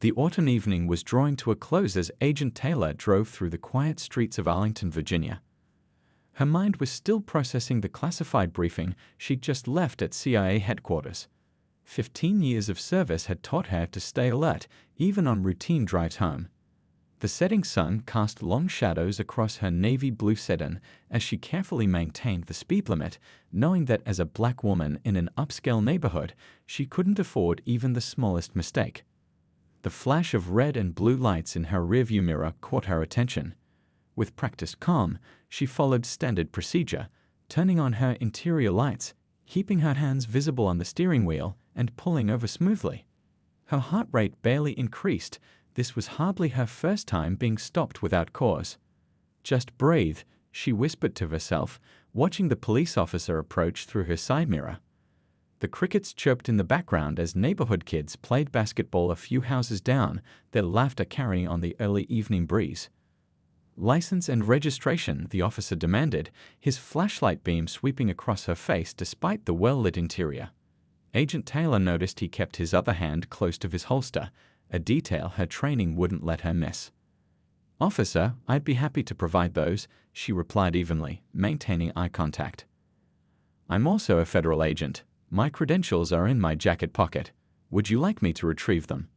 The autumn evening was drawing to a close as Agent Taylor drove through the quiet streets of Arlington, Virginia. Her mind was still processing the classified briefing she'd just left at CIA headquarters. 15 years of service had taught her to stay alert, even on routine drives home. The setting sun cast long shadows across her navy blue sedan as she carefully maintained the speed limit, knowing that as a black woman in an upscale neighborhood, she couldn't afford even the smallest mistake. The flash of red and blue lights in her rearview mirror caught her attention. With practiced calm, she followed standard procedure, turning on her interior lights, keeping her hands visible on the steering wheel, and pulling over smoothly. Her heart rate barely increased. This was hardly her first time being stopped without cause. "Just breathe," she whispered to herself, watching the police officer approach through her side mirror. The crickets chirped in the background as neighborhood kids played basketball a few houses down, their laughter carrying on the early evening breeze. "License and registration," the officer demanded, his flashlight beam sweeping across her face despite the well-lit interior. Agent Taylor noticed he kept his other hand close to his holster, a detail her training wouldn't let her miss. "Officer, I'd be happy to provide those," she replied evenly, maintaining eye contact. "I'm also a federal agent. My credentials are in my jacket pocket. Would you like me to retrieve them?"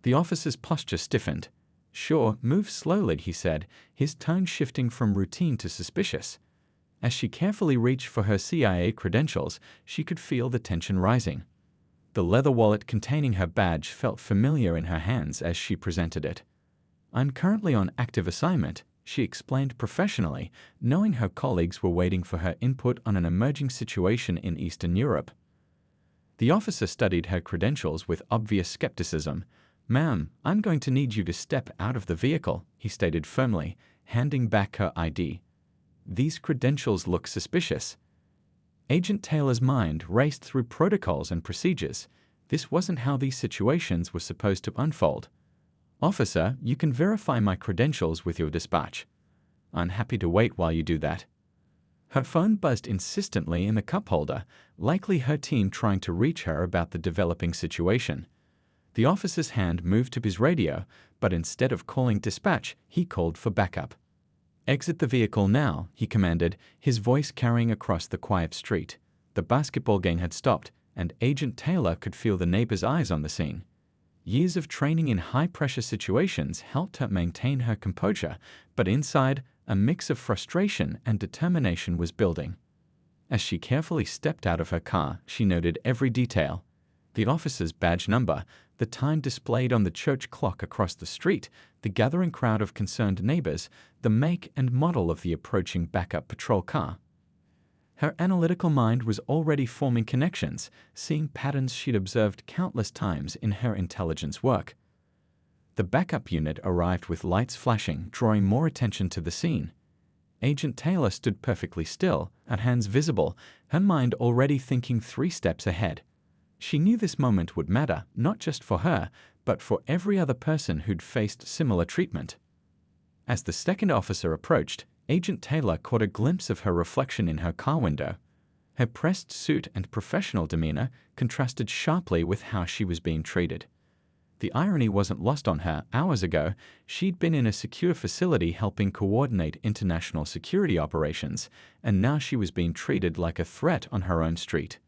The officer's posture stiffened. "Sure, move slowly," he said, his tone shifting from routine to suspicious. As she carefully reached for her CIA credentials, she could feel the tension rising. The leather wallet containing her badge felt familiar in her hands as she presented it. "I'm currently on active assignment," she explained professionally, knowing her colleagues were waiting for her input on an emerging situation in Eastern Europe. The officer studied her credentials with obvious skepticism. "Ma'am, I'm going to need you to step out of the vehicle," he stated firmly, handing back her ID. "These credentials look suspicious." Agent Taylor's mind raced through protocols and procedures. This wasn't how these situations were supposed to unfold. "Officer, you can verify my credentials with your dispatch." "I'm happy to wait while you do that." Her phone buzzed insistently in the cup holder, likely her team trying to reach her about the developing situation. The officer's hand moved to his radio, but instead of calling dispatch, he called for backup. "Exit the vehicle now," he commanded, his voice carrying across the quiet street. The basketball game had stopped, and Agent Taylor could feel the neighbor's eyes on the scene. Years of training in high-pressure situations helped her maintain her composure, but inside, a mix of frustration and determination was building. As she carefully stepped out of her car, she noted every detail. The officer's badge number, the time displayed on the church clock across the street, the gathering crowd of concerned neighbors, the make and model of the approaching backup patrol car. Her analytical mind was already forming connections, seeing patterns she'd observed countless times in her intelligence work. The backup unit arrived with lights flashing, drawing more attention to the scene. Agent Taylor stood perfectly still, her hands visible, her mind already thinking 3 steps ahead. She knew this moment would matter, not just for her, but for every other person who'd faced similar treatment. As the second officer approached, Agent Taylor caught a glimpse of her reflection in her car window. Her pressed suit and professional demeanor contrasted sharply with how she was being treated. The irony wasn't lost on her. Hours ago, she'd been in a secure facility helping coordinate international security operations, and now she was being treated like a threat on her own street.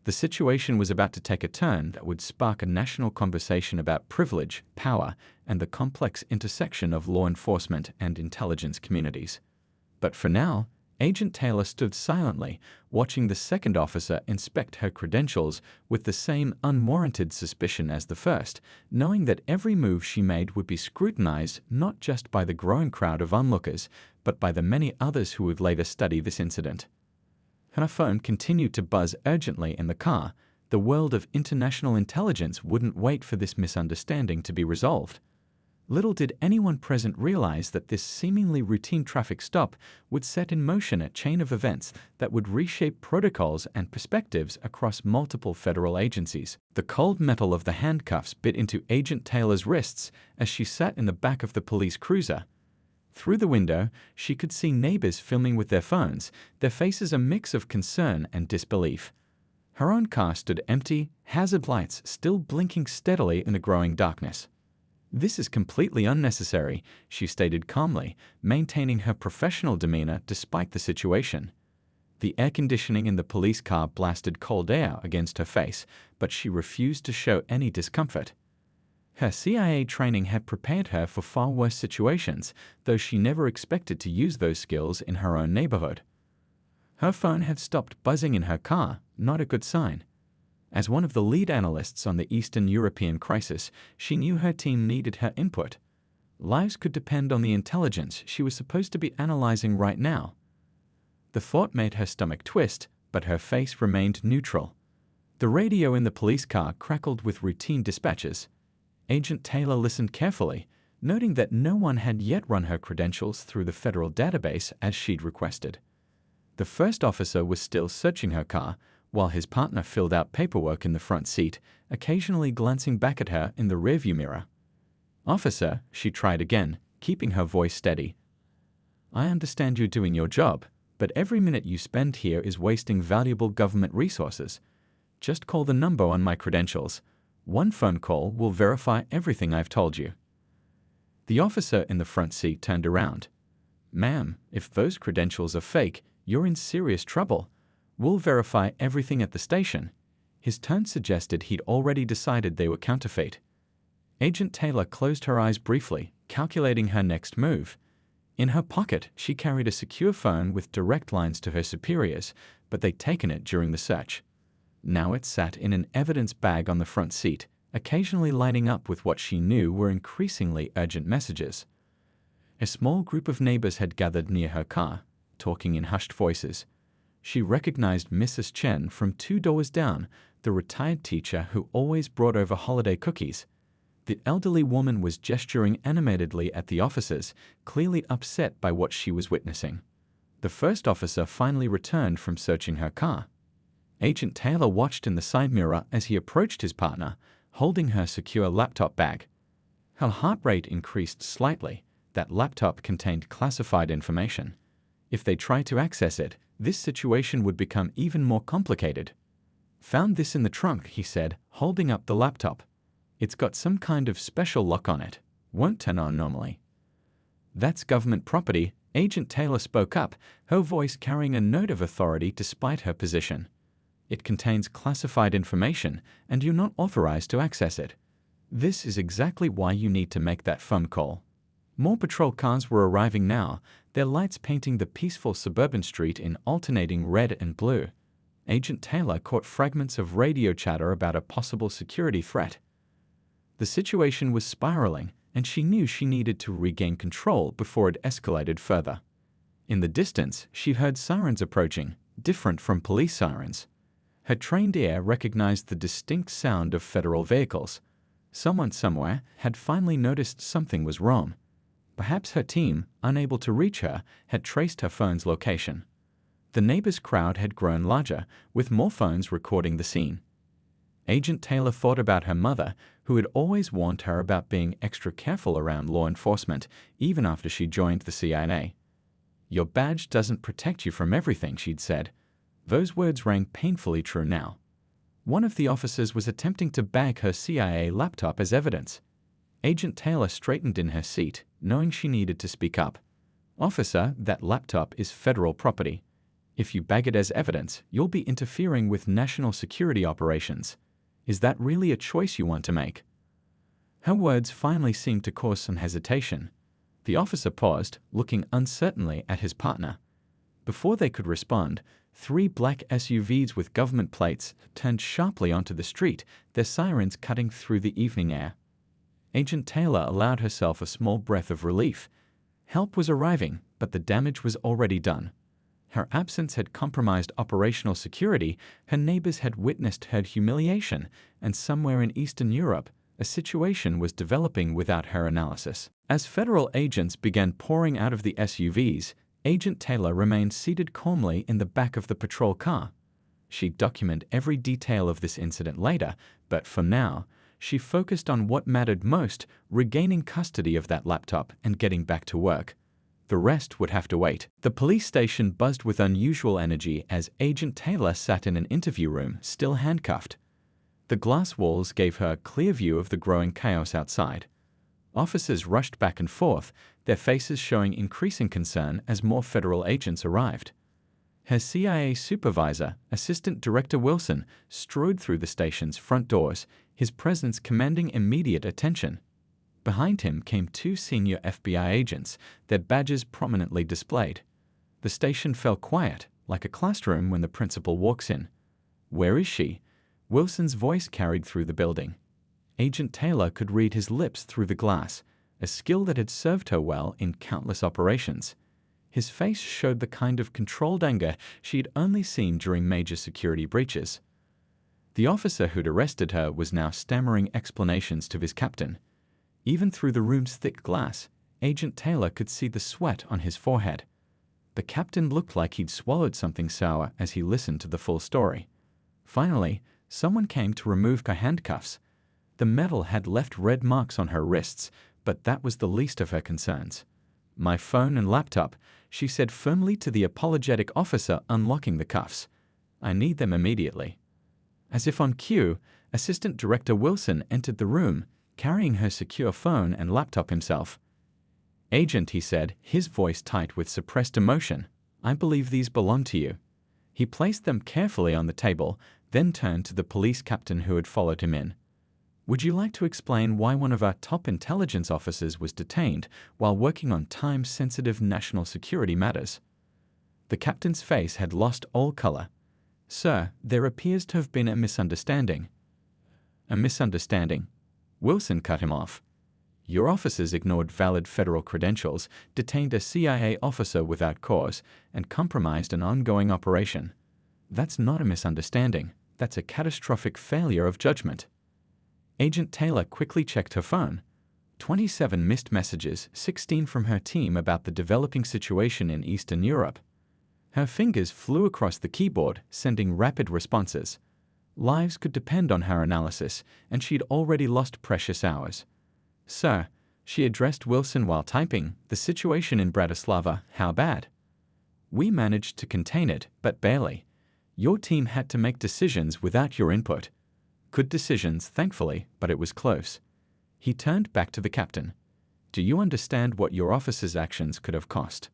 The situation was about to take a turn that would spark a national conversation about privilege, power, and the complex intersection of law enforcement and intelligence communities. But for now, Agent Taylor stood silently, watching the second officer inspect her credentials with the same unwarranted suspicion as the first, knowing that every move she made would be scrutinized not just by the growing crowd of onlookers, but by the many others who would later study this incident. Her phone continued to buzz urgently in the car. The world of international intelligence wouldn't wait for this misunderstanding to be resolved. Little did anyone present realize that this seemingly routine traffic stop would set in motion a chain of events that would reshape protocols and perspectives across multiple federal agencies. The cold metal of the handcuffs bit into Agent Taylor's wrists as she sat in the back of the police cruiser. Through the window, she could see neighbors filming with their phones, their faces a mix of concern and disbelief. Her own car stood empty, hazard lights still blinking steadily in the growing darkness. "This is completely unnecessary," she stated calmly, maintaining her professional demeanor despite the situation. The air conditioning in the police car blasted cold air against her face, but she refused to show any discomfort. Her CIA training had prepared her for far worse situations, though she never expected to use those skills in her own neighborhood. Her phone had stopped buzzing in her car, not a good sign. As one of the lead analysts on the Eastern European crisis, she knew her team needed her input. Lives could depend on the intelligence she was supposed to be analyzing right now. The thought made her stomach twist, but her face remained neutral. The radio in the police car crackled with routine dispatches. Agent Taylor listened carefully, noting that no one had yet run her credentials through the federal database as she'd requested. The first officer was still searching her car, while his partner filled out paperwork in the front seat, occasionally glancing back at her in the rearview mirror. "Officer," she tried again, keeping her voice steady. "I understand you're doing your job, but every minute you spend here is wasting valuable government resources. Just call the number on my credentials. One phone call will verify everything I've told you." The officer in the front seat turned around. "Ma'am, if those credentials are fake, you're in serious trouble. We'll verify everything at the station." His tone suggested he'd already decided they were counterfeit. Agent Taylor closed her eyes briefly, calculating her next move. In her pocket, she carried a secure phone with direct lines to her superiors, but they'd taken it during the search. Now it sat in an evidence bag on the front seat, occasionally lighting up with what she knew were increasingly urgent messages. A small group of neighbors had gathered near her car, talking in hushed voices. She recognized Mrs. Chen from 2 doors down, the retired teacher who always brought over holiday cookies. The elderly woman was gesturing animatedly at the officers, clearly upset by what she was witnessing. The first officer finally returned from searching her car. Agent Taylor watched in the side mirror as he approached his partner, holding her secure laptop bag. Her heart rate increased slightly. That laptop contained classified information. If they tried to access it, this situation would become even more complicated. "Found this in the trunk," he said, holding up the laptop. "It's got some kind of special lock on it. Won't turn on normally." "That's government property," Agent Taylor spoke up, her voice carrying a note of authority despite her position. "It contains classified information, and you're not authorized to access it. This is exactly why you need to make that phone call." More patrol cars were arriving now, their lights painting the peaceful suburban street in alternating red and blue. Agent Taylor caught fragments of radio chatter about a possible security threat. The situation was spiraling, and she knew she needed to regain control before it escalated further. In the distance, she heard sirens approaching, different from police sirens. Her trained ear recognized the distinct sound of federal vehicles. Someone somewhere had finally noticed something was wrong. Perhaps her team, unable to reach her, had traced her phone's location. The neighbors' crowd had grown larger, with more phones recording the scene. Agent Taylor thought about her mother, who had always warned her about being extra careful around law enforcement, even after she joined the CIA. "Your badge doesn't protect you from everything," she'd said. Those words rang painfully true now. One of the officers was attempting to bag her CIA laptop as evidence. Agent Taylor straightened in her seat, knowing she needed to speak up. "Officer, that laptop is federal property. If you bag it as evidence, you'll be interfering with national security operations. Is that really a choice you want to make?" Her words finally seemed to cause some hesitation. The officer paused, looking uncertainly at his partner. Before they could respond, 3 black SUVs with government plates turned sharply onto the street, their sirens cutting through the evening air. Agent Taylor allowed herself a small breath of relief. Help was arriving, but the damage was already done. Her absence had compromised operational security, her neighbors had witnessed her humiliation, and somewhere in Eastern Europe, a situation was developing without her analysis. As federal agents began pouring out of the SUVs, Agent Taylor remained seated calmly in the back of the patrol car. She'd document every detail of this incident later, but for now, she focused on what mattered most, regaining custody of that laptop and getting back to work. The rest would have to wait. The police station buzzed with unusual energy as Agent Taylor sat in an interview room, still handcuffed. The glass walls gave her a clear view of the growing chaos outside. Officers rushed back and forth, their faces showing increasing concern as more federal agents arrived. Her CIA supervisor, Assistant Director Wilson, strode through the station's front doors, his presence commanding immediate attention. Behind him came two senior FBI agents, their badges prominently displayed. The station fell quiet, like a classroom when the principal walks in. "Where is she?" Wilson's voice carried through the building. Agent Taylor could read his lips through the glass, a skill that had served her well in countless operations. His face showed the kind of controlled anger she'd only seen during major security breaches. The officer who'd arrested her was now stammering explanations to his captain. Even through the room's thick glass, Agent Taylor could see the sweat on his forehead. The captain looked like he'd swallowed something sour as he listened to the full story. Finally, someone came to remove her handcuffs. The metal had left red marks on her wrists, but that was the least of her concerns. "My phone and laptop," she said firmly to the apologetic officer unlocking the cuffs. "I need them immediately." As if on cue, Assistant Director Wilson entered the room, carrying her secure phone and laptop himself. "Agent," he said, his voice tight with suppressed emotion, "I believe these belong to you." He placed them carefully on the table, then turned to the police captain who had followed him in. "Would you like to explain why one of our top intelligence officers was detained while working on time-sensitive national security matters?" The captain's face had lost all color. "Sir, there appears to have been a misunderstanding." "A misunderstanding?" Wilson cut him off. "Your officers ignored valid federal credentials, detained a CIA officer without cause, and compromised an ongoing operation. That's not a misunderstanding. That's a catastrophic failure of judgment." Agent Taylor quickly checked her phone. 27 missed messages, 16 from her team about the developing situation in Eastern Europe. Her fingers flew across the keyboard, sending rapid responses. Lives could depend on her analysis, and she'd already lost precious hours. "Sir," she addressed Wilson while typing, "the situation in Bratislava, how bad?" "We managed to contain it, but barely. Your team had to make decisions without your input. Good decisions, thankfully, but it was close." He turned back to the captain. "Do you understand what your officer's actions could have cost?"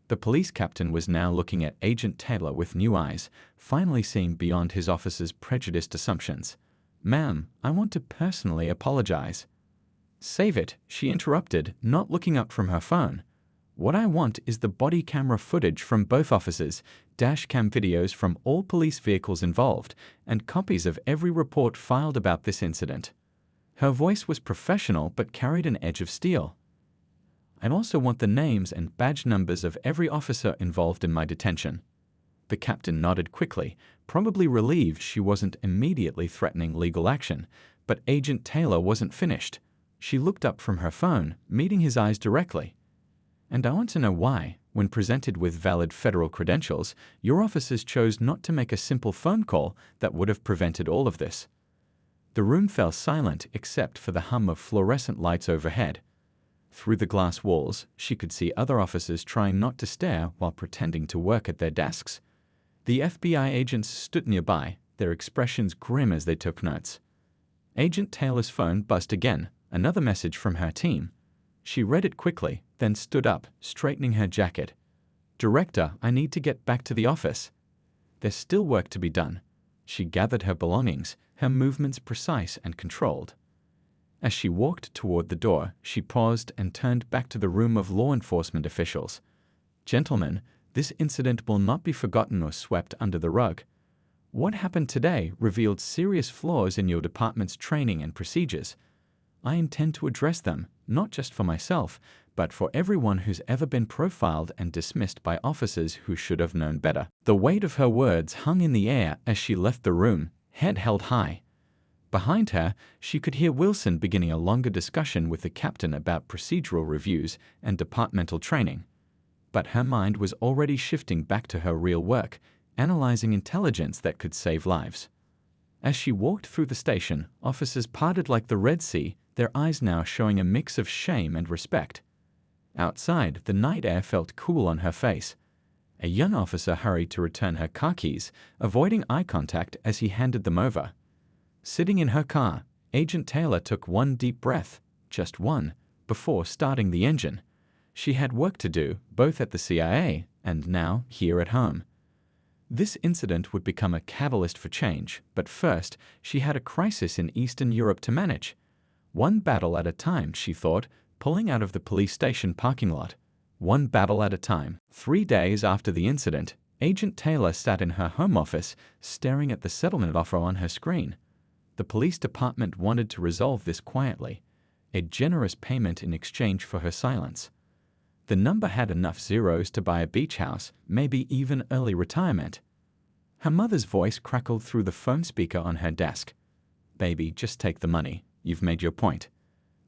The police captain was now looking at Agent Taylor with new eyes, finally seeing beyond his officer's prejudiced assumptions. "Ma'am, I want to personally apologize." "Save it," she interrupted, not looking up from her phone. "What I want is the body camera footage from both officers, dash cam videos from all police vehicles involved, and copies of every report filed about this incident." Her voice was professional but carried an edge of steel. "I also want the names and badge numbers of every officer involved in my detention." The captain nodded quickly, probably relieved she wasn't immediately threatening legal action, but Agent Taylor wasn't finished. She looked up from her phone, meeting his eyes directly. "And I want to know why, when presented with valid federal credentials, your officers chose not to make a simple phone call that would have prevented all of this." The room fell silent except for the hum of fluorescent lights overhead. Through the glass walls, she could see other officers trying not to stare while pretending to work at their desks. The FBI agents stood nearby, their expressions grim as they took notes. Agent Taylor's phone buzzed again, another message from her team. She read it quickly, then stood up, straightening her jacket. "Director, I need to get back to the office." "There's still work to be done." She gathered her belongings, her movements precise and controlled. As she walked toward the door, she paused and turned back to the room of law enforcement officials. "Gentlemen, this incident will not be forgotten or swept under the rug. What happened today revealed serious flaws in your department's training and procedures. I intend to address them, not just for myself, but for everyone who's ever been profiled and dismissed by officers who should have known better." The weight of her words hung in the air as she left the room, head held high. Behind her, she could hear Wilson beginning a longer discussion with the captain about procedural reviews and departmental training. But her mind was already shifting back to her real work, analyzing intelligence that could save lives. As she walked through the station, officers parted like the Red Sea, their eyes now showing a mix of shame and respect. Outside, the night air felt cool on her face. A young officer hurried to return her car keys, avoiding eye contact as he handed them over. Sitting in her car, Agent Taylor took one deep breath, just one, before starting the engine. She had work to do, both at the CIA and now here at home. This incident would become a catalyst for change, but first, she had a crisis in Eastern Europe to manage. One battle at a time, she thought, pulling out of the police station parking lot. One battle at a time. 3 days after the incident, Agent Taylor sat in her home office, staring at the settlement offer on her screen. The police department wanted to resolve this quietly, a generous payment in exchange for her silence. The number had enough zeros to buy a beach house, maybe even early retirement. Her mother's voice crackled through the phone speaker on her desk. "Baby, just take the money. You've made your point."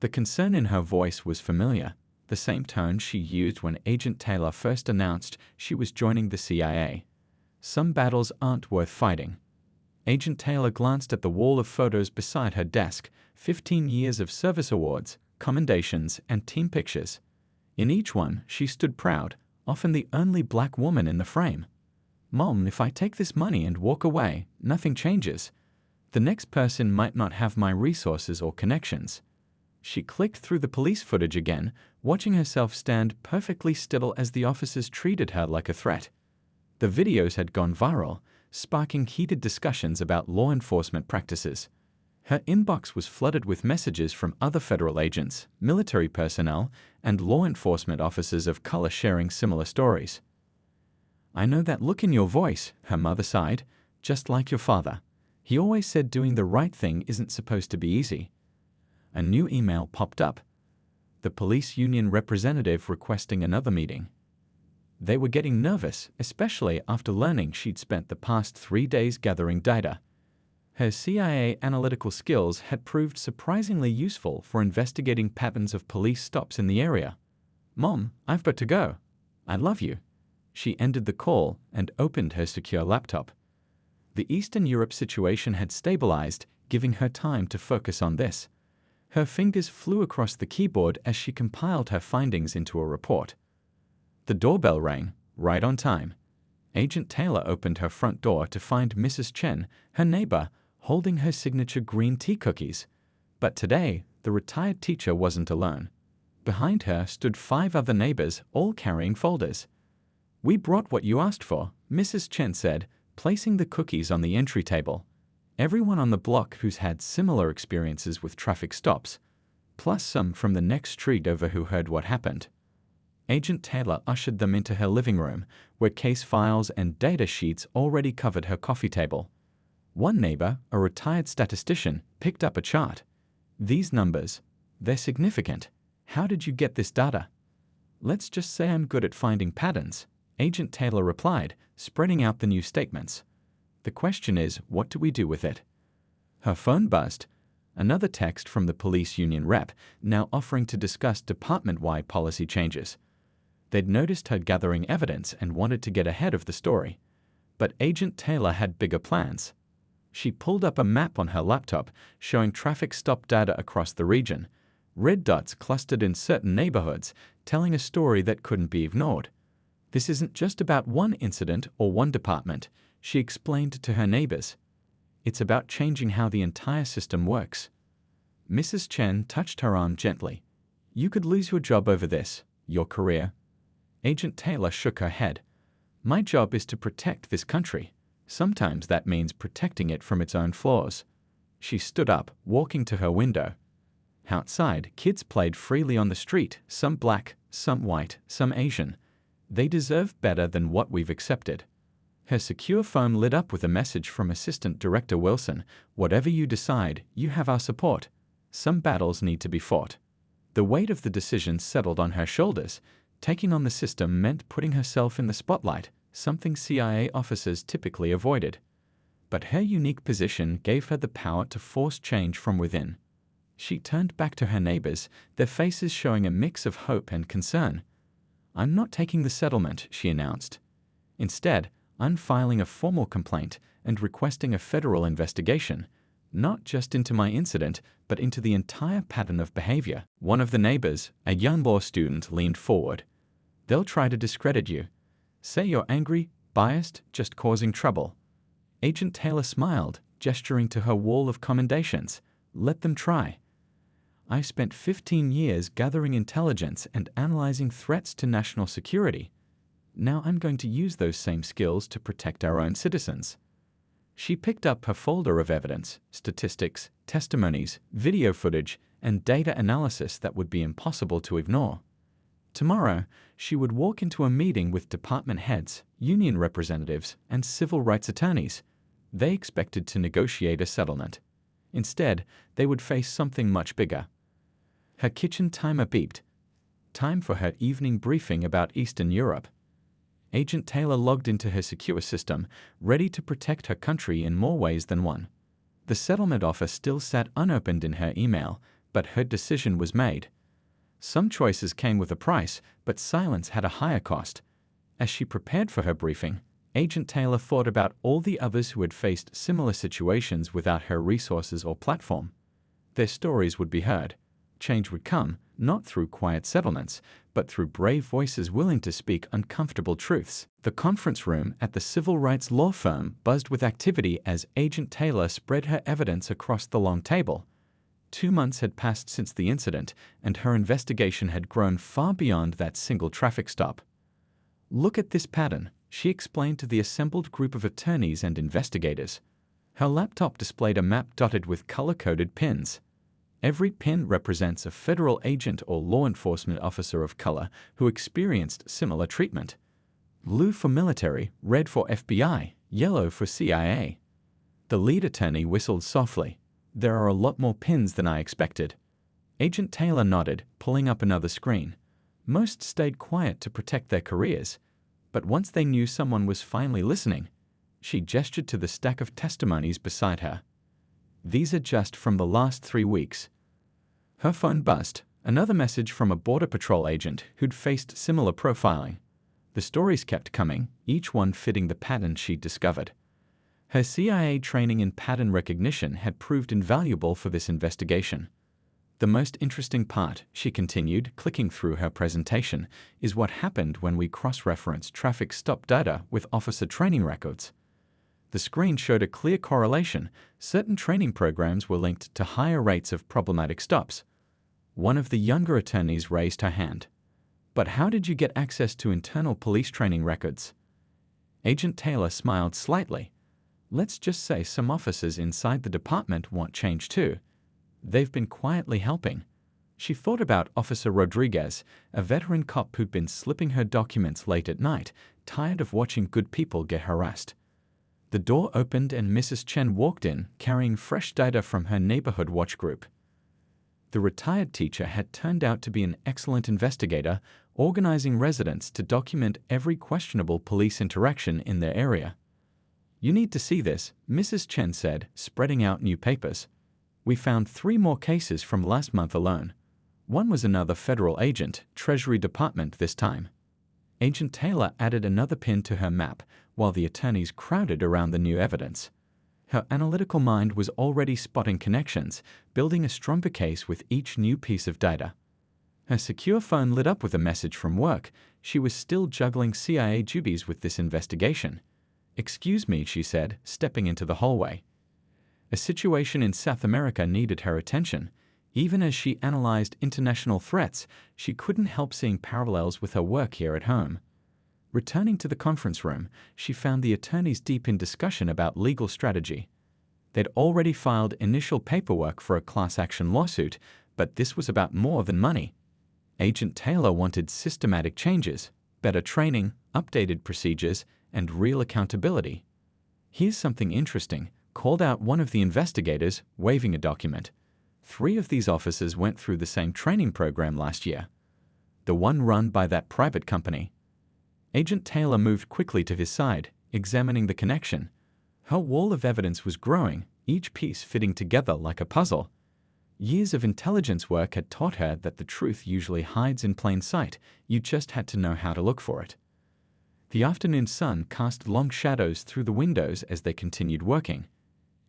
The concern in her voice was familiar, the same tone she used when Agent Taylor first announced she was joining the CIA. Some battles aren't worth fighting. Agent Taylor glanced at the wall of photos beside her desk, 15 years of service awards, commendations, and team pictures. In each one, she stood proud, often the only black woman in the frame. "Mom, if I take this money and walk away, nothing changes. The next person might not have my resources or connections." She clicked through the police footage again, watching herself stand perfectly still as the officers treated her like a threat. The videos had gone viral, sparking heated discussions about law enforcement practices. Her inbox was flooded with messages from other federal agents, military personnel, and law enforcement officers of color sharing similar stories. "I know that look in your voice," her mother sighed, "just like your father. He always said doing the right thing isn't supposed to be easy." A new email popped up. The police union representative requesting another meeting. They were getting nervous, especially after learning she'd spent the past 3 days gathering data. Her CIA analytical skills had proved surprisingly useful for investigating patterns of police stops in the area. "Mom, I've got to go. I love you." She ended the call and opened her secure laptop. The Eastern Europe situation had stabilized, giving her time to focus on this. Her fingers flew across the keyboard as she compiled her findings into a report. The doorbell rang, right on time. Agent Taylor opened her front door to find Mrs. Chen, her neighbor, holding her signature green tea cookies. But today, the retired teacher wasn't alone. Behind her stood 5 other neighbors, all carrying folders. "We brought what you asked for," Mrs. Chen said, placing the cookies on the entry table. "Everyone on the block who's had similar experiences with traffic stops, plus some from the next street over who heard what happened." Agent Taylor ushered them into her living room, where case files and data sheets already covered her coffee table. One neighbor, a retired statistician, picked up a chart. "These numbers, they're significant. How did you get this data?" "Let's just say I'm good at finding patterns," Agent Taylor replied, spreading out the new statements. "The question is, what do we do with it?" Her phone buzzed. Another text from the police union rep, now offering to discuss department-wide policy changes. They'd noticed her gathering evidence and wanted to get ahead of the story. But Agent Taylor had bigger plans. She pulled up a map on her laptop, showing traffic stop data across the region. Red dots clustered in certain neighborhoods, telling a story that couldn't be ignored. "This isn't just about one incident or one department," she explained to her neighbors. "It's about changing how the entire system works." Mrs. Chen touched her arm gently. "You could lose your job over this, your career." Agent Taylor shook her head. "My job is to protect this country. Sometimes that means protecting it from its own flaws." She stood up, walking to her window. Outside, kids played freely on the street, some black, some white, some Asian. They deserve better than what we've accepted. Her secure phone lit up with a message from Assistant Director Wilson. "Whatever you decide, you have our support. Some battles need to be fought." The weight of the decision settled on her shoulders. Taking on the system meant putting herself in the spotlight, something CIA officers typically avoided. But her unique position gave her the power to force change from within. She turned back to her neighbors, their faces showing a mix of hope and concern. "I'm not taking the settlement," she announced. "Instead, I'm filing a formal complaint and requesting a federal investigation, not just into my incident, but into the entire pattern of behavior." One of the neighbors, a young law student, leaned forward. "They'll try to discredit you. Say you're angry, biased, just causing trouble." Agent Taylor smiled, gesturing to her wall of commendations. "Let them try. I spent 15 years gathering intelligence and analyzing threats to national security. Now I'm going to use those same skills to protect our own citizens." She picked up her folder of evidence, statistics, testimonies, video footage, and data analysis that would be impossible to ignore. Tomorrow, she would walk into a meeting with department heads, union representatives, and civil rights attorneys. They expected to negotiate a settlement. Instead, they would face something much bigger. Her kitchen timer beeped. Time for her evening briefing about Eastern Europe. Agent Taylor logged into her secure system, ready to protect her country in more ways than one. The settlement offer still sat unopened in her email, but her decision was made. Some choices came with a price, but silence had a higher cost. As she prepared for her briefing, Agent Taylor thought about all the others who had faced similar situations without her resources or platform. Their stories would be heard. Change would come, not through quiet settlements, but through brave voices willing to speak uncomfortable truths. The conference room at the civil rights law firm buzzed with activity as Agent Taylor spread her evidence across the long table. 2 months had passed since the incident, and her investigation had grown far beyond that single traffic stop. "Look at this pattern," she explained to the assembled group of attorneys and investigators. Her laptop displayed a map dotted with color-coded pins. Every pin represents a federal agent or law enforcement officer of color who experienced similar treatment. Blue for military, red for FBI, yellow for CIA. The lead attorney whistled softly. "There are a lot more pins than I expected." Agent Taylor nodded, pulling up another screen. Most stayed quiet to protect their careers, but once they knew someone was finally listening, she gestured to the stack of testimonies beside her. "These are just from the last 3 weeks." Her phone buzzed, another message from a Border Patrol agent who'd faced similar profiling. The stories kept coming, each one fitting the pattern she'd discovered. Her CIA training in pattern recognition had proved invaluable for this investigation. "The most interesting part," she continued, clicking through her presentation, "is what happened when we cross-referenced traffic stop data with officer training records." The screen showed a clear correlation. Certain training programs were linked to higher rates of problematic stops. One of the younger attorneys raised her hand. "But how did you get access to internal police training records?" Agent Taylor smiled slightly. "Let's just say some officers inside the department want change too. They've been quietly helping." She thought about Officer Rodriguez, a veteran cop who'd been slipping her documents late at night, tired of watching good people get harassed. The door opened and Mrs. Chen walked in, carrying fresh data from her neighborhood watch group. The retired teacher had turned out to be an excellent investigator, organizing residents to document every questionable police interaction in their area. "You need to see this," Mrs. Chen said, spreading out new papers. "We found 3 more cases from last month alone. One was another federal agent, Treasury Department this time." Agent Taylor added another pin to her map, while the attorneys crowded around the new evidence. Her analytical mind was already spotting connections, building a stronger case with each new piece of data. Her secure phone lit up with a message from work. She was still juggling CIA duties with this investigation. "Excuse me," she said, stepping into the hallway. A situation in South America needed her attention. Even as she analyzed international threats, she couldn't help seeing parallels with her work here at home. Returning to the conference room, she found the attorneys deep in discussion about legal strategy. They'd already filed initial paperwork for a class action lawsuit, but this was about more than money. Agent Taylor wanted systematic changes, better training, updated procedures, and real accountability. "Here's something interesting," called out one of the investigators, waving a document. 3 of these officers went through the same training program last year. The one run by that private company. Agent Taylor moved quickly to his side, examining the connection. Her wall of evidence was growing, each piece fitting together like a puzzle. Years of intelligence work had taught her that the truth usually hides in plain sight. You just had to know how to look for it. The afternoon sun cast long shadows through the windows as they continued working.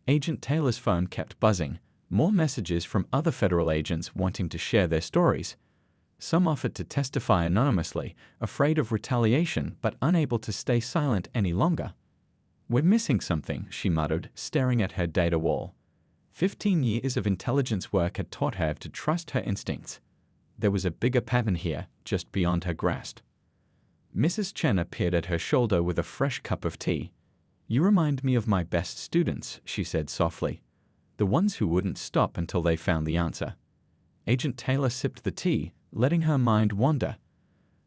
Agent Taylor's phone kept buzzing, more messages from other federal agents wanting to share their stories. Some offered to testify anonymously, afraid of retaliation but unable to stay silent any longer. "We're missing something," she muttered, staring at her data wall. 15 years of intelligence work had taught her to trust her instincts. There was a bigger pattern here, just beyond her grasp. Mrs. Chen appeared at her shoulder with a fresh cup of tea. "You remind me of my best students," she said softly. "The ones who wouldn't stop until they found the answer." Agent Taylor sipped the tea, letting her mind wander.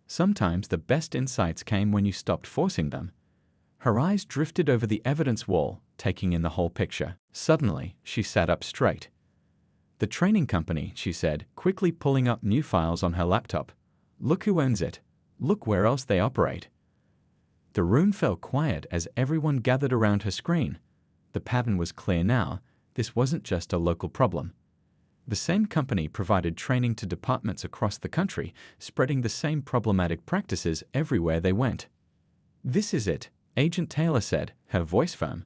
Sometimes the best insights came when you stopped forcing them. Her eyes drifted over the evidence wall, taking in the whole picture. Suddenly, she sat up straight. "The training company," she said, quickly pulling up new files on her laptop. "Look who owns it. Look where else they operate." The room fell quiet as everyone gathered around her screen. The pattern was clear now. This wasn't just a local problem. The same company provided training to departments across the country, spreading the same problematic practices everywhere they went. "This is it," Agent Taylor said, her voice firm.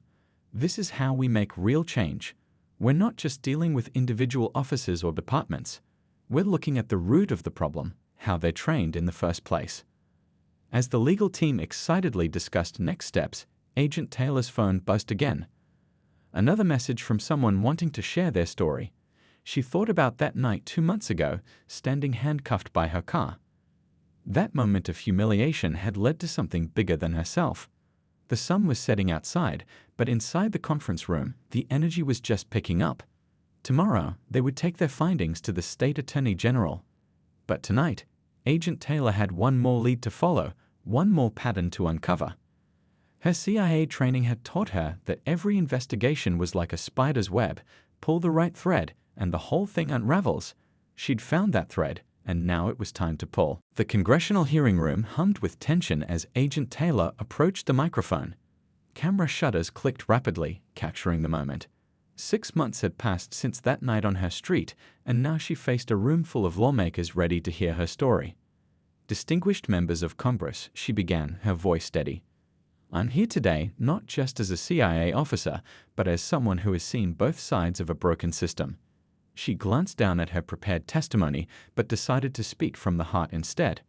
"This is how we make real change. We're not just dealing with individual officers or departments. We're looking at the root of the problem, how they're trained in the first place." As the legal team excitedly discussed next steps, Agent Taylor's phone buzzed again. Another message from someone wanting to share their story. She thought about that night 2 months ago, standing handcuffed by her car. That moment of humiliation had led to something bigger than herself. The sun was setting outside, but inside the conference room, the energy was just picking up. Tomorrow, they would take their findings to the state attorney general. But tonight, Agent Taylor had one more lead to follow, one more pattern to uncover. Her CIA training had taught her that every investigation was like a spider's web. Pull the right thread, and the whole thing unravels. She'd found that thread, and now it was time to pull. The congressional hearing room hummed with tension as Agent Taylor approached the microphone. Camera shutters clicked rapidly, capturing the moment. 6 months had passed since that night on her street, and now she faced a room full of lawmakers ready to hear her story. "Distinguished members of Congress," she began, her voice steady. "I'm here today not just as a CIA officer, but as someone who has seen both sides of a broken system." She glanced down at her prepared testimony, but decided to speak from the heart instead.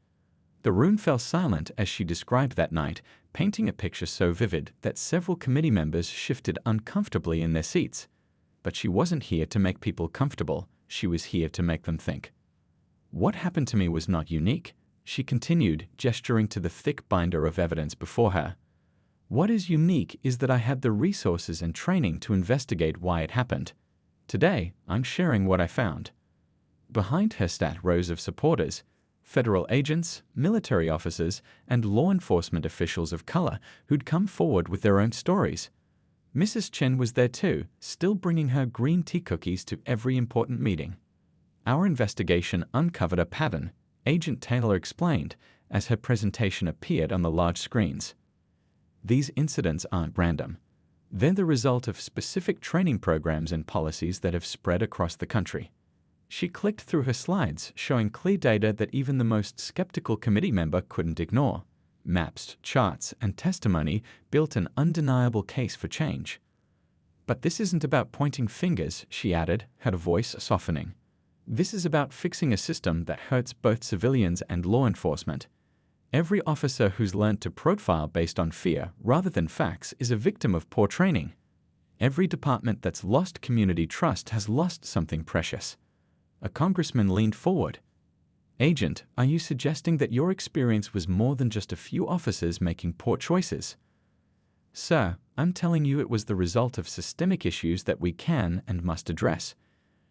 The room fell silent as she described that night, painting a picture so vivid that several committee members shifted uncomfortably in their seats. But she wasn't here to make people comfortable, she was here to make them think. "What happened to me was not unique," she continued, gesturing to the thick binder of evidence before her. "What is unique is that I had the resources and training to investigate why it happened. Today, I'm sharing what I found." Behind her sat rows of supporters, federal agents, military officers, and law enforcement officials of color who'd come forward with their own stories. Mrs. Chen was there too, still bringing her green tea cookies to every important meeting. "Our investigation uncovered a pattern," Agent Taylor explained as her presentation appeared on the large screens. "These incidents aren't random. They're the result of specific training programs and policies that have spread across the country." She clicked through her slides, showing clear data that even the most skeptical committee member couldn't ignore. Maps, charts, and testimony built an undeniable case for change. "But this isn't about pointing fingers," she added, her voice softening. "This is about fixing a system that hurts both civilians and law enforcement. Every officer who's learned to profile based on fear rather than facts is a victim of poor training. Every department that's lost community trust has lost something precious." A congressman leaned forward. "Agent, are you suggesting that your experience was more than just a few officers making poor choices?" "Sir, I'm telling you it was the result of systemic issues that we can and must address."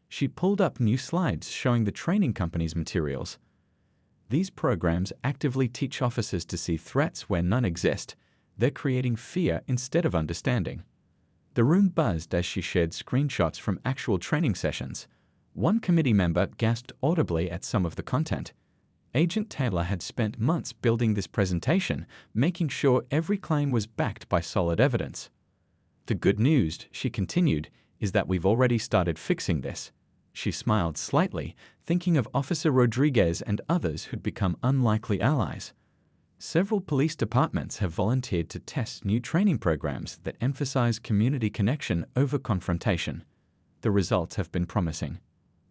She pulled up new slides showing the training company's materials. "These programs actively teach officers to see threats where none exist. They're creating fear instead of understanding." The room buzzed as she shared screenshots from actual training sessions. One committee member gasped audibly at some of the content. Agent Taylor had spent months building this presentation, making sure every claim was backed by solid evidence. "The good news," she continued, "is that we've already started fixing this." She smiled slightly, thinking of Officer Rodriguez and others who'd become unlikely allies. Several police departments have volunteered to test new training programs that emphasize community connection over confrontation. The results have been promising.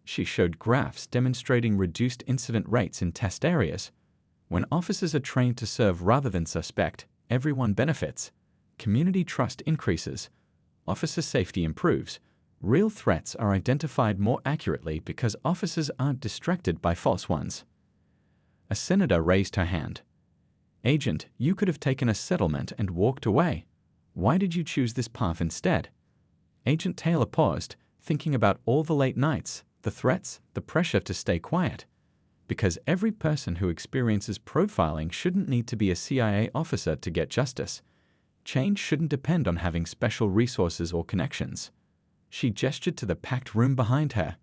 She showed graphs demonstrating reduced incident rates in test areas. When officers are trained to serve rather than suspect, everyone benefits. Community trust increases. Officer safety improves. Real threats are identified more accurately because officers aren't distracted by false ones. A senator raised her hand. Agent, you could have taken a settlement and walked away. Why did you choose this path instead? Agent Taylor paused, thinking about all the late nights, the threats, the pressure to stay quiet. Because every person who experiences profiling shouldn't need to be a CIA officer to get justice. Change shouldn't depend on having special resources or connections. She gestured to the packed room behind her.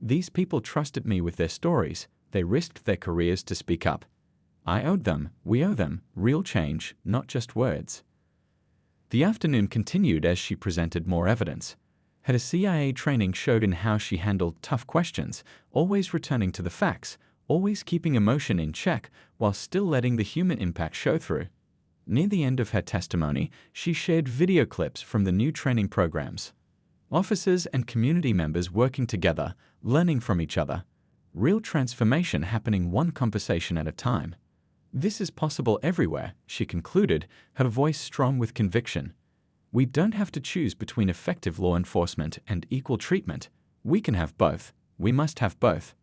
These people trusted me with their stories. They risked their careers to speak up. I owed them, we owe them, real change, not just words. The afternoon continued as she presented more evidence. Her CIA training showed in how she handled tough questions, always returning to the facts, always keeping emotion in check while still letting the human impact show through. Near the end of her testimony, she shared video clips from the new training programs. Officers and community members working together, learning from each other. Real transformation happening one conversation at a time. This is possible everywhere, she concluded, her voice strong with conviction. We don't have to choose between effective law enforcement and equal treatment. We can have both. We must have both.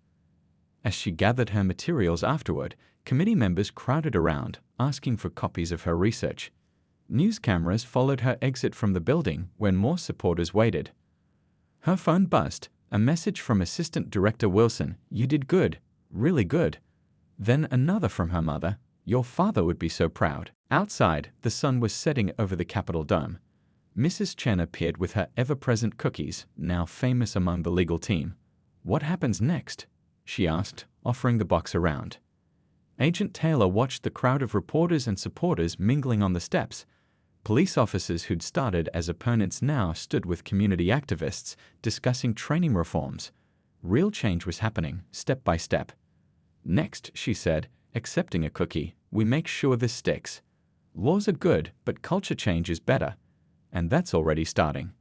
As she gathered her materials afterward, committee members crowded around, asking for copies of her research. News cameras followed her exit from the building when more supporters waited. Her phone buzzed, a message from Assistant Director Wilson, "You did good, really good." Then another from her mother, "Your father would be so proud." Outside, the sun was setting over the Capitol dome. Mrs. Chen appeared with her ever-present cookies, now famous among the legal team. "What happens next?" she asked, offering the box around. Agent Taylor watched the crowd of reporters and supporters mingling on the steps. Police officers who'd started as opponents now stood with community activists, discussing training reforms. Real change was happening, step by step. "Next," she said, accepting a cookie, "we make sure this sticks. Laws are good, but culture change is better. And that's already starting."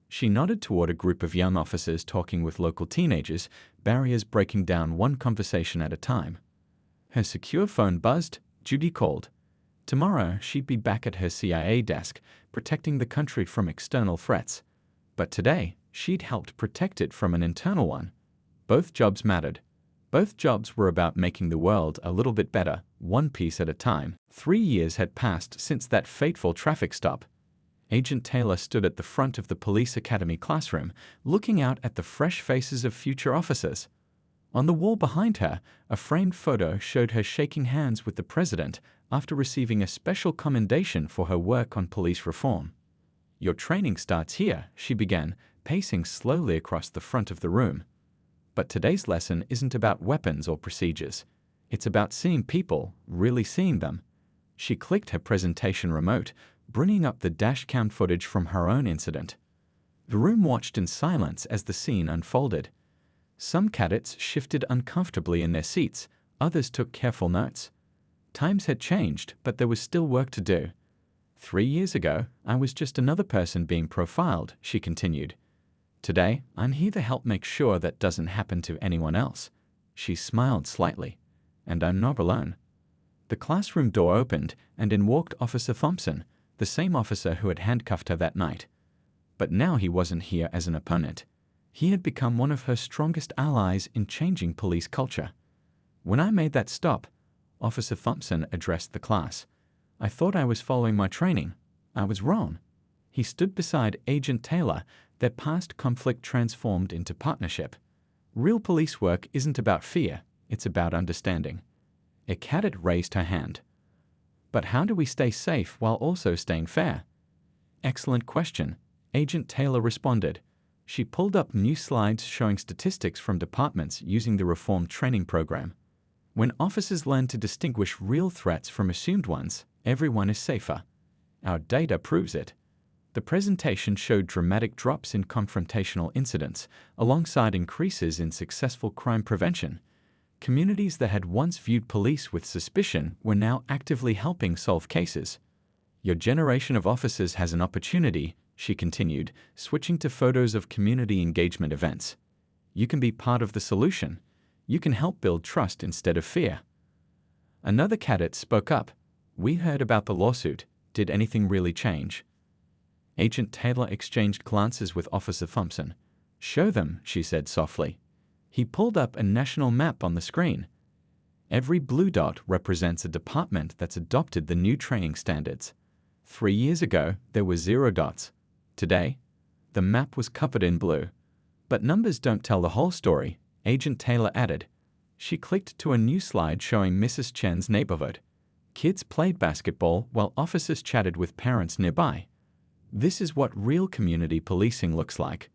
She nodded toward a group of young officers talking with local teenagers, barriers breaking down one conversation at a time. Her secure phone buzzed. Judy called. Tomorrow, she'd be back at her CIA desk, protecting the country from external threats. But today, she'd helped protect it from an internal one. Both jobs mattered. Both jobs were about making the world a little bit better, one piece at a time. 3 years had passed since that fateful traffic stop. Agent Taylor stood at the front of the police academy classroom, looking out at the fresh faces of future officers. On the wall behind her, a framed photo showed her shaking hands with the president after receiving a special commendation for her work on police reform. "Your training starts here," she began, pacing slowly across the front of the room. "But today's lesson isn't about weapons or procedures. It's about seeing people, really seeing them." She clicked her presentation remote, bringing up the dashcam footage from her own incident. The room watched in silence as the scene unfolded. Some cadets shifted uncomfortably in their seats, others took careful notes. Times had changed, but there was still work to do. 3 years ago, I was just another person being profiled, she continued. Today, I'm here to help make sure that doesn't happen to anyone else. She smiled slightly. And I'm not alone. The classroom door opened, and in walked Officer Thompson, the same officer who had handcuffed her that night. But now he wasn't here as an opponent. He had become one of her strongest allies in changing police culture. "When I made that stop," Officer Thompson addressed the class, "I thought I was following my training. I was wrong." He stood beside Agent Taylor, their past conflict transformed into partnership. Real police work isn't about fear, it's about understanding. A cadet raised her hand. "But how do we stay safe while also staying fair?" "Excellent question," Agent Taylor responded. She pulled up new slides showing statistics from departments using the reform training program. When officers learn to distinguish real threats from assumed ones, everyone is safer. Our data proves it. The presentation showed dramatic drops in confrontational incidents, alongside increases in successful crime prevention. Communities that had once viewed police with suspicion were now actively helping solve cases. "Your generation of officers has an opportunity," she continued, switching to photos of community engagement events. "You can be part of the solution. You can help build trust instead of fear." Another cadet spoke up. "We heard about the lawsuit. Did anything really change?" Agent Taylor exchanged glances with Officer Thompson. "Show them," she said softly. He pulled up a national map on the screen. Every blue dot represents a department that's adopted the new training standards. 3 years ago, there were 0 dots. Today, the map was covered in blue. "But numbers don't tell the whole story," Agent Taylor added. She clicked to a new slide showing Mrs. Chen's neighborhood. Kids played basketball while officers chatted with parents nearby. This is what real community policing looks like.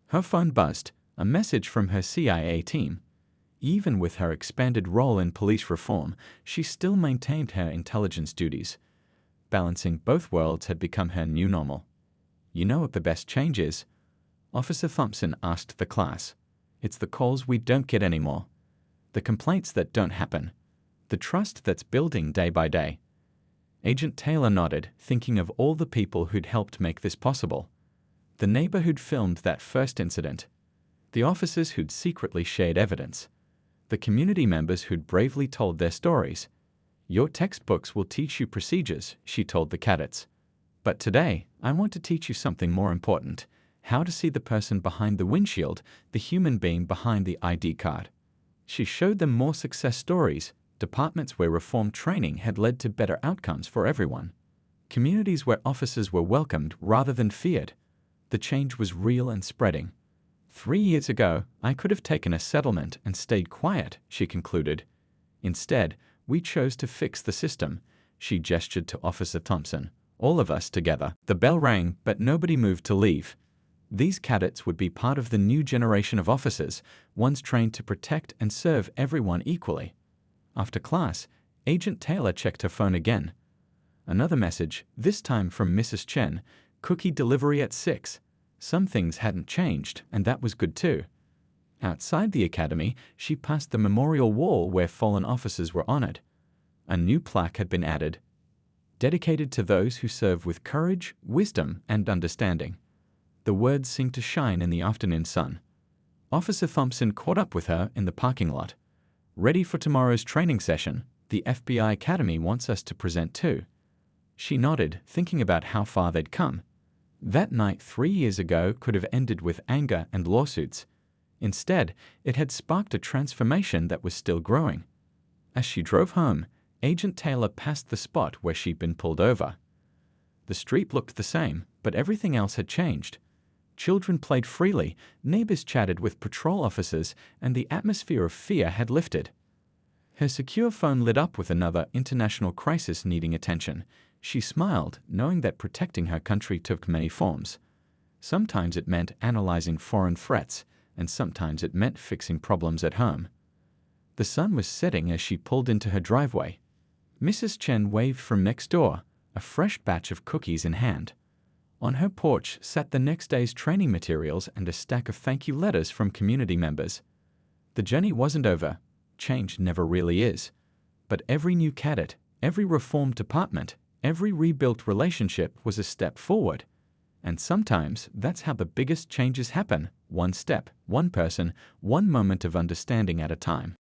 Her phone buzzed, a message from her CIA team. Even with her expanded role in police reform, she still maintained her intelligence duties. Balancing both worlds had become her new normal. "You know what the best change is?" Officer Thompson asked the class. "It's the calls we don't get anymore. The complaints that don't happen. The trust that's building day by day." Agent Taylor nodded, thinking of all the people who'd helped make this possible. The neighbor who'd filmed that first incident. The officers who'd secretly shared evidence. The community members who'd bravely told their stories. "Your textbooks will teach you procedures," she told the cadets. "But today, I want to teach you something more important. How to see the person behind the windshield, the human being behind the ID card." She showed them more success stories, departments where reform training had led to better outcomes for everyone. Communities where officers were welcomed rather than feared. The change was real and spreading. 3 years ago, I could have taken a settlement and stayed quiet, she concluded. Instead, we chose to fix the system. She gestured to Officer Thompson. All of us together. The bell rang, but nobody moved to leave. These cadets would be part of the new generation of officers, ones trained to protect and serve everyone equally. After class, Agent Taylor checked her phone again. Another message, this time from Mrs. Chen. "Cookie delivery at 6. Some things hadn't changed, and that was good too. Outside the academy, she passed the memorial wall where fallen officers were honored. A new plaque had been added, dedicated to those who serve with courage, wisdom, and understanding. The words seemed to shine in the afternoon sun. Officer Thompson caught up with her in the parking lot. "Ready for tomorrow's training session? The FBI Academy wants us to present too." She nodded, thinking about how far they'd come. That night 3 years ago could have ended with anger and lawsuits. Instead, it had sparked a transformation that was still growing. As she drove home, Agent Taylor passed the spot where she'd been pulled over. The street looked the same, but everything else had changed. Children played freely, neighbors chatted with patrol officers, and the atmosphere of fear had lifted. Her secure phone lit up with another international crisis needing attention. She smiled, knowing that protecting her country took many forms. Sometimes it meant analyzing foreign threats, and sometimes it meant fixing problems at home. The sun was setting as she pulled into her driveway. Mrs. Chen waved from next door, a fresh batch of cookies in hand. On her porch sat the next day's training materials and a stack of thank you letters from community members. The journey wasn't over. Change never really is. But every new cadet, every reformed department, every rebuilt relationship was a step forward. And sometimes that's how the biggest changes happen, one step, one person, one moment of understanding at a time.